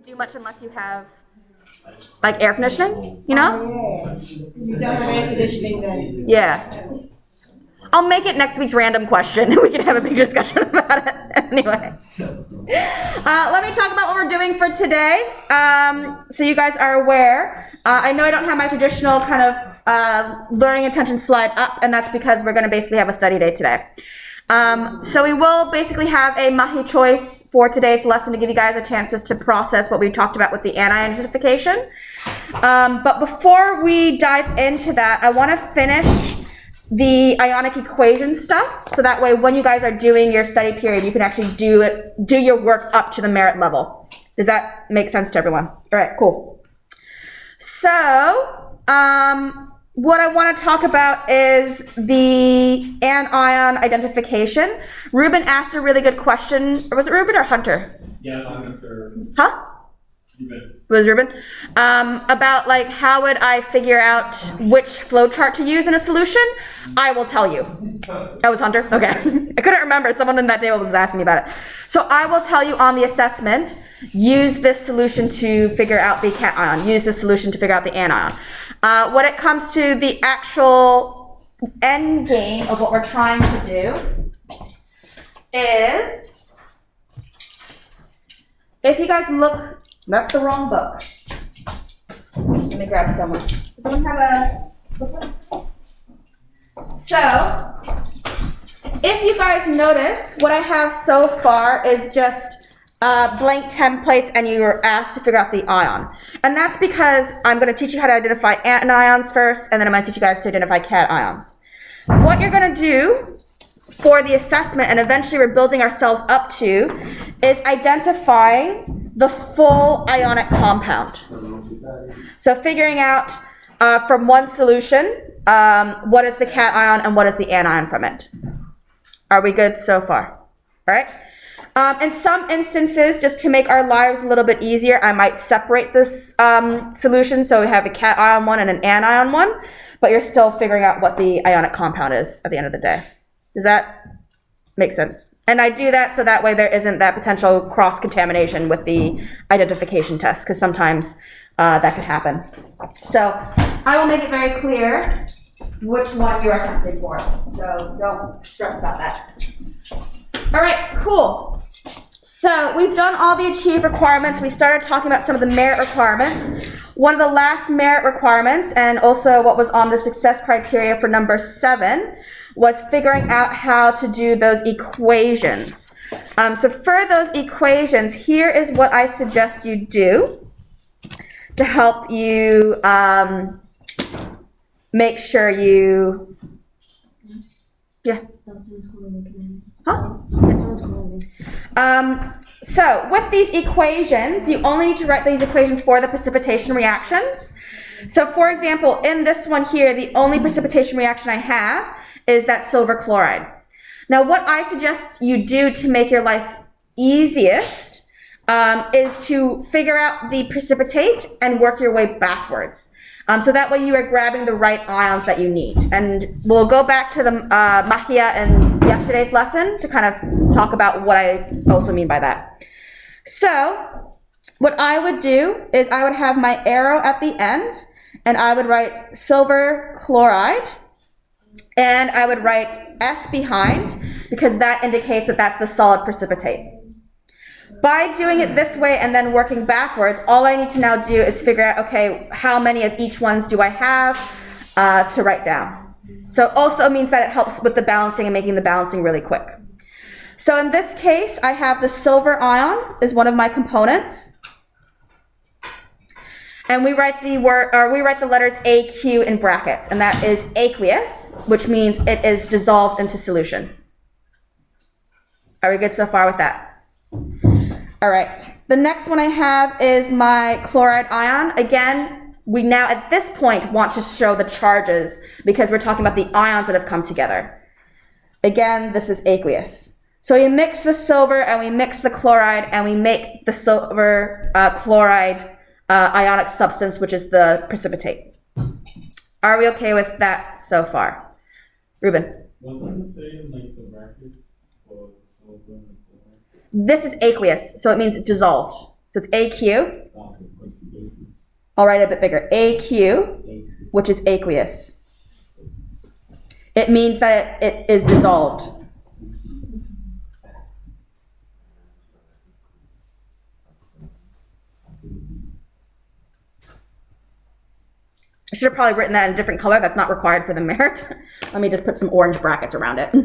do much unless you have like air conditioning, you know? Because you don't have air conditioning then. Yeah. I'll make it next week's random question. We can have a big discussion about it. Anyway. Let me talk about what we're doing for today. So you guys are aware. I know I don't have my traditional kind of learning intention slide up, and that's because we're going to basically have a study day today. So we will basically have a mahi choice for today's lesson to give you guys a chance just to process what we talked about with the anion identification. But before we dive into that, I want to finish the ionic equation stuff, so that way when you guys are doing your study period, you can actually do your work up to the merit level. Does that make sense to everyone? All right, cool. So, what I want to talk about is the anion identification. Ruben asked a really good question. Or was it Ruben or Hunter? Yeah, I'm Mr. Huh? Ruben. Was Ruben? About like how would I figure out which flowchart to use in a solution? I will tell you. That was Hunter? Okay. I couldn't remember. Someone in that table was asking me about it. So I will tell you on the assessment, use this solution to figure out the cation. Use this solution to figure out the anion. When it comes to the actual end game of what we're trying to do is, if you guys look, that's the wrong book. Let me grab someone. Does someone have a book? So, if you guys notice, what I have so far is just blank templates, and you were asked to figure out the ion. And that's because I'm going to teach you how to identify anions first, and then I'm going to teach you guys to identify cations. What you're going to do for the assessment, and eventually we're building ourselves up to, is identifying the full ionic compound. So figuring out from one solution, what is the cation and what is the anion from it. Are we good so far? All right. In some instances, just to make our lives a little bit easier, I might separate this solution. So we have a cation one and an anion one, but you're still figuring out what the ionic compound is at the end of the day. Does that make sense? And I do that so that way there isn't that potential cross-contamination with the identification test, because sometimes that could happen. So I will make it very clear which one you are testing for. So don't stress about that. All right, cool. So we've done all the achieve requirements. We started talking about some of the merit requirements. One of the last merit requirements, and also what was on the success criteria for number 7, was figuring out how to do those equations. So for those equations, here is what I suggest you do to help you make sure you... Yeah. Huh? So with these equations, you only need to write these equations for the precipitation reactions. So for example, in this one here, the only precipitation reaction I have is that silver chloride. Now what I suggest you do to make your life easiest is to figure out the precipitate and work your way backwards. So that way you are grabbing the right ions that you need. And we'll go back to the mahia in yesterday's lesson to kind of talk about what I also mean by that. So what I would do is I would have my arrow at the end, and I would write silver chloride, and I would write S behind, because that indicates that that's the solid precipitate. By doing it this way and then working backwards, all I need to now do is figure out, okay, how many of each ones do I have to write down. So it also means that it helps with the balancing and making the balancing really quick. So in this case, I have the silver ion is one of my components. And we write the letters AQ in brackets, and that is aqueous, which means it is dissolved into solution. Are we good so far with that? All right, the next one I have is my chloride ion. Again, we now at this point want to show the charges because we're talking about the ions that have come together. Again, this is aqueous. So we mix the silver and we mix the chloride and we make the silver chloride ionic substance, which is the precipitate. Are we okay with that so far? Ruben? What does it say in like the brackets for silver and chloride? This is aqueous, so it means dissolved. So it's AQ. I'll write it a bit bigger. AQ, which is aqueous. It means that it is dissolved. I should have probably written that in a different color. That's not required for the merit. Let me just put some orange brackets around it.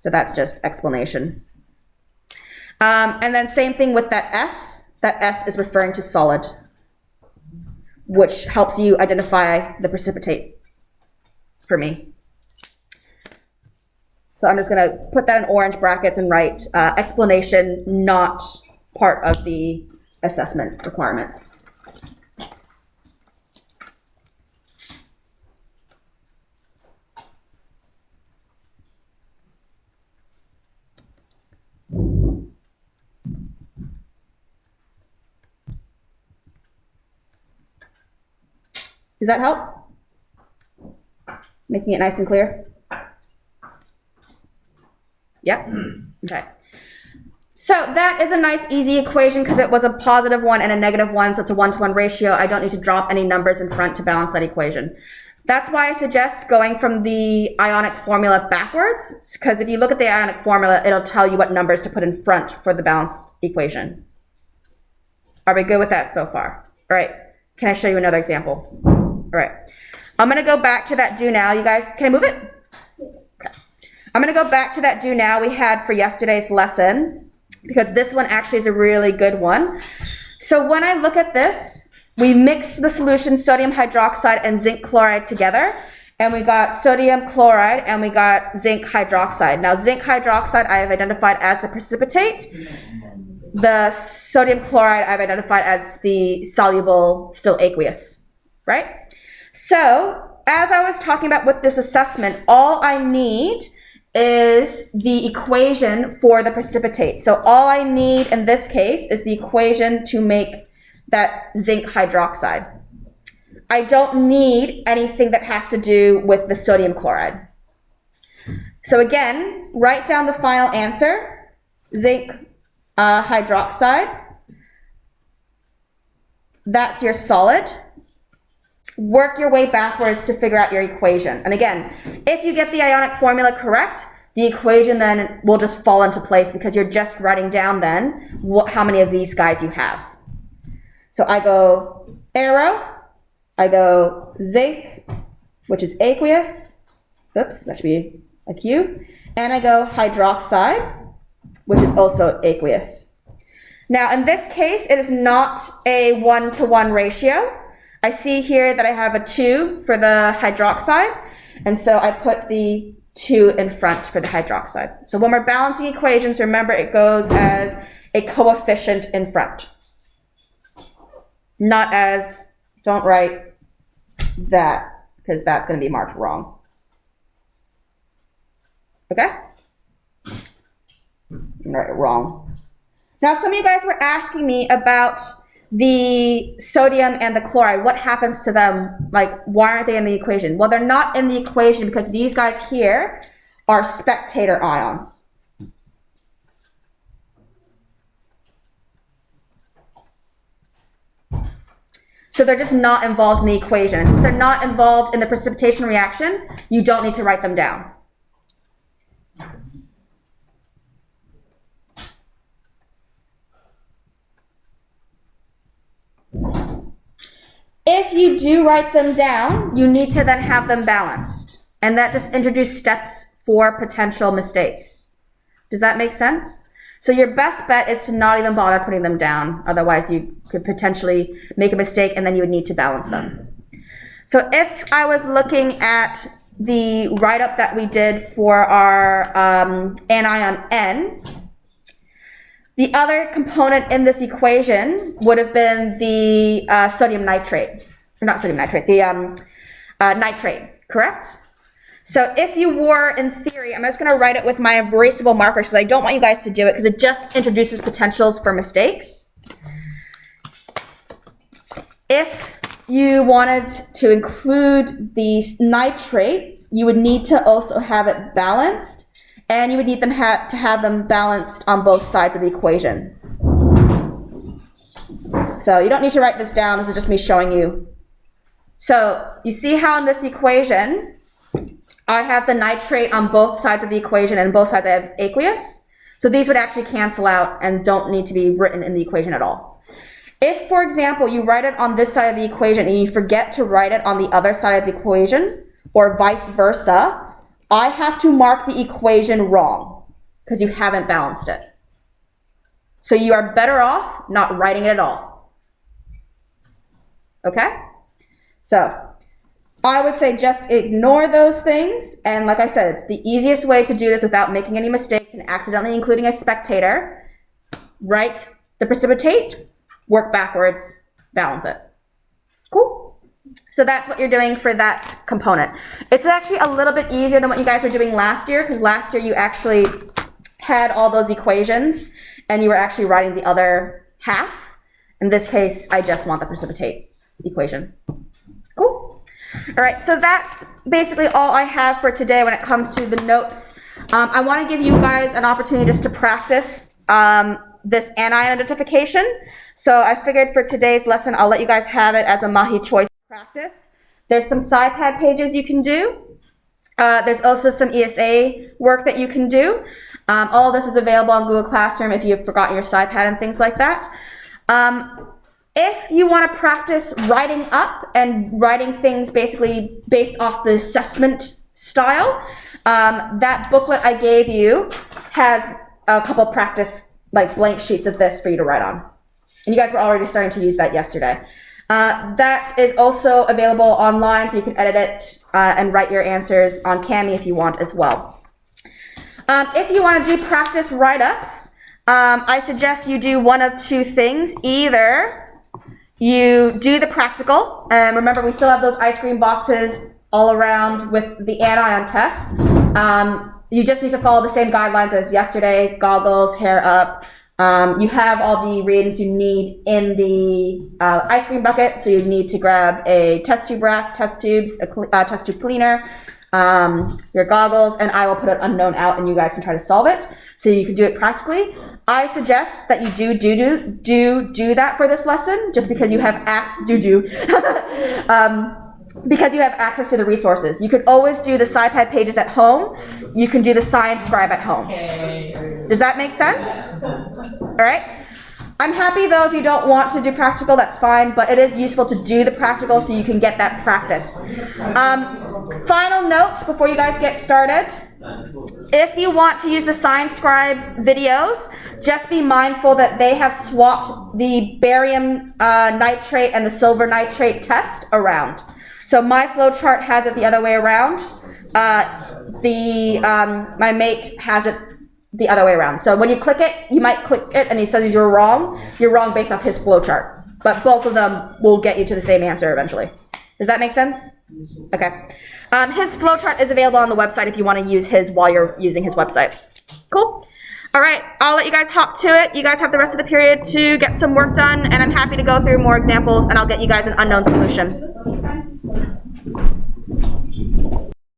So that's just explanation. And then same thing with that S. That S is referring to solid, which helps you identify the precipitate for me. So I'm just going to put that in orange brackets and write explanation, not part of the assessment requirements. Does that help? Making it nice and clear? Yeah? Okay. So that is a nice, easy equation because it was a positive one and a negative one, so it's a 1-to-1 ratio. I don't need to drop any numbers in front to balance that equation. That's why I suggest going from the ionic formula backwards, because if you look at the ionic formula, it'll tell you what numbers to put in front for the balanced equation. Are we good with that so far? All right. Can I show you another example? All right. I'm going to go back to that do now. You guys, can I move it? Okay. I'm going to go back to that do now we had for yesterday's lesson, because this one actually is a really good one. So when I look at this, we mix the solution sodium hydroxide and zinc chloride together, and we got sodium chloride and we got zinc hydroxide. Now zinc hydroxide I have identified as the precipitate. The sodium chloride I've identified as the soluble, still aqueous, right? So as I was talking about with this assessment, all I need is the equation for the precipitate. So all I need in this case is the equation to make that zinc hydroxide. I don't need anything that has to do with the sodium chloride. So again, write down the final answer, zinc hydroxide. That's your solid. Work your way backwards to figure out your equation. And again, if you get the ionic formula correct, the equation then will just fall into place because you're just writing down then how many of these guys you have. So I go arrow, I go zinc, which is aqueous. Oops, that should be a Q. And I go hydroxide, which is also aqueous. Now in this case, it is not a 1-to-1 ratio. I see here that I have a 2 for the hydroxide, and so I put the 2 in front for the hydroxide. So when we're balancing equations, remember it goes as a coefficient in front. Not as, don't write that, because that's going to be marked wrong. Okay? I'm going to write it wrong. Now, some of you guys were asking me about the sodium and the chloride. What happens to them? Like, why aren't they in the equation? Well, they're not in the equation because these guys here are spectator ions. So they're just not involved in the equation. And since they're not involved in the precipitation reaction, you don't need to write them down. If you do write them down, you need to then have them balanced. And that just introduces steps for potential mistakes. Does that make sense? So your best bet is to not even bother putting them down. Otherwise, you could potentially make a mistake and then you would need to balance them. So if I was looking at the write-up that we did for our anion N, the other component in this equation would have been the sodium nitrate, or not sodium nitrate, the nitrate, correct? So if you were, in theory, I'm just going to write it with my erasable marker because I don't want you guys to do it because it just introduces potentials for mistakes. If you wanted to include the nitrate, you would need to also have it balanced, and you would need them to have them balanced on both sides of the equation. So you don't need to write this down. This is just me showing you. So you see how in this equation, I have the nitrate on both sides of the equation, and both sides I have aqueous. So these would actually cancel out and don't need to be written in the equation at all. If, for example, you write it on this side of the equation and you forget to write it on the other side of the equation, or vice versa, I have to mark the equation wrong because you haven't balanced it. So you are better off not writing it at all. Okay? So I would say just ignore those things. And like I said, the easiest way to do this without making any mistakes and accidentally including a spectator, write the precipitate, work backwards, balance it. Cool? So that's what you're doing for that component. It's actually a little bit easier than what you guys were doing last year, because last year you actually had all those equations and you were actually writing the other half. In this case, I just want the precipitate equation. Cool? All right, so that's basically all I have for today when it comes to the notes. I want to give you guys an opportunity just to practice this anion identification. So I figured for today's lesson, I'll let you guys have it as a Mahi choice practice. There's some SciPad pages you can do. There's also some ESA work that you can do. All of this is available on Google Classroom if you've forgotten your SciPad and things like that. If you want to practice writing up and writing things basically based off the assessment style, that booklet I gave you has a couple practice blank sheets of this for you to write on. And you guys were already starting to use that yesterday. That is also available online, so you can edit it and write your answers on Kami if you want as well. If you want to do practice write-ups, I suggest you do one of two things. Either you do the practical, and remember we still have those ice cream boxes all around with the anion test. You just need to follow the same guidelines as yesterday, goggles, hair up. You have all the reagents you need in the ice cream bucket, so you need to grab a test tube rack, test tubes, a test tube cleaner, your goggles, and I will put an unknown out and you guys can try to solve it so you can do it practically. I suggest that you do that for this lesson just because you have because you have access to the resources. You could always do the SciPad pages at home. You can do the Science Scribe at home. Does that make sense? All right. I'm happy though if you don't want to do practical, that's fine, but it is useful to do the practical so you can get that practice. Final note before you guys get started. If you want to use the Science Scribe videos, just be mindful that they have swapped the barium nitrate and the silver nitrate test around. So my flowchart has it the other way around. My mate has it the other way around. So when you click it, you might click it and he says you're wrong. You're wrong based off his flowchart. But both of them will get you to the same answer eventually. Does that make sense? Okay. His flowchart is available on the website if you want to use his while you're using his website. Cool. All right, I'll let you guys hop to it. You guys have the rest of the period to get some work done, and I'm happy to go through more examples, and I'll get you guys an unknown solution.